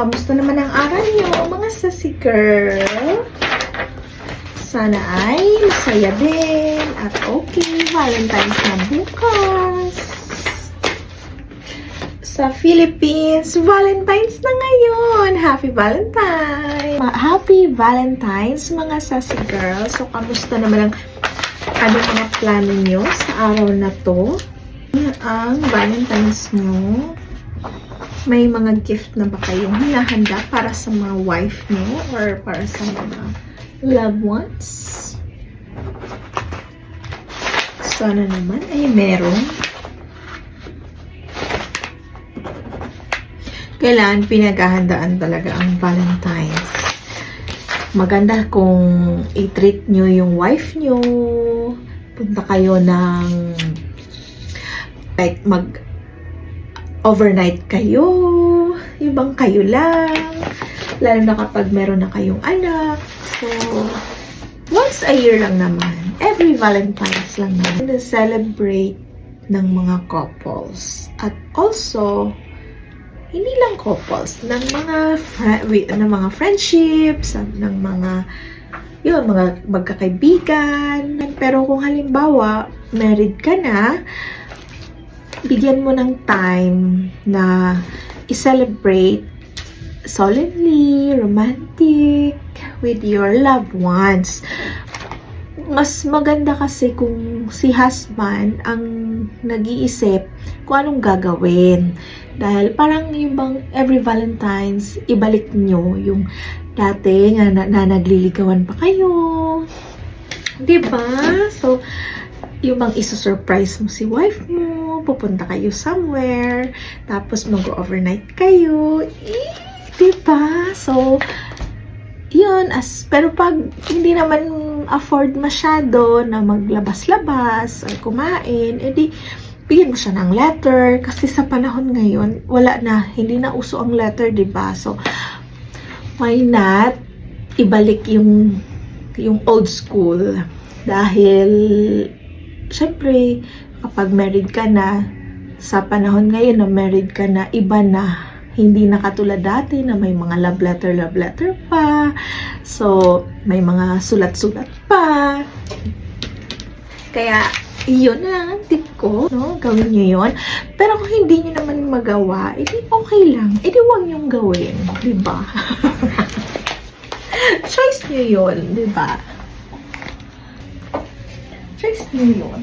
kamusta naman ang araw niyo, mga sassy girl? Sana ay masaya din at okay. Valentine's na bukas. Sa Philippines, Valentine's na ngayon. Happy Valentine's! Happy Valentine's, mga sassy girls. So, kamusta naman ang mga plano nyo sa araw na to? Ang Valentine's nyo? May mga gift na ba kayong hinahanda para sa mga wife nyo or para sa mga loved ones? Sana naman ay meron. Kailangan pinaghahandaan talaga ang Valentine's. Maganda kung i-treat nyo yung wife nyo. Punta kayo ng like overnight kayo. Ibang kayo lang. Lalo na kapag meron na kayong anak. So, once a year lang naman. Every Valentine's lang naman. Na-celebrate ng mga couples. At also, hindi lang couples, ng mga friendships, ng mga magkakaibigan. Pero kung halimbawa, married ka na, bigyan mo ng time na i-celebrate solemnly, romantic, with your loved ones. Mas maganda kasi kung si husband ang nag-iisip kung anong gagawin. Dahil parang yung bang every Valentine's, ibalik nyo yung dati na nagliligawan pa kayo. Diba? So, yung bang isa-surprise mo si wife mo, pupunta kayo somewhere, tapos mag-overnight kayo. Diba? So, yun. Pero pag hindi naman afford masyado na maglabas-labas or kumain, edi bigyan mo siya ng letter. Kasi sa panahon ngayon, hindi na uso ang letter, diba? So, why not ibalik yung old school? Dahil, syempre, kapag married ka na, sa panahon ngayon na married ka na, iba na. Hindi na katulad dati na may mga love letter pa. So, may mga sulat-sulat pa. Kaya, yun na lang ang tip ko, no? Gawin nyo yun. Pero kung hindi nyo naman magawa, edi okay lang. Edi huwag nyong gawin. Diba? Choice nyo yun. Diba? Choice nyo yun.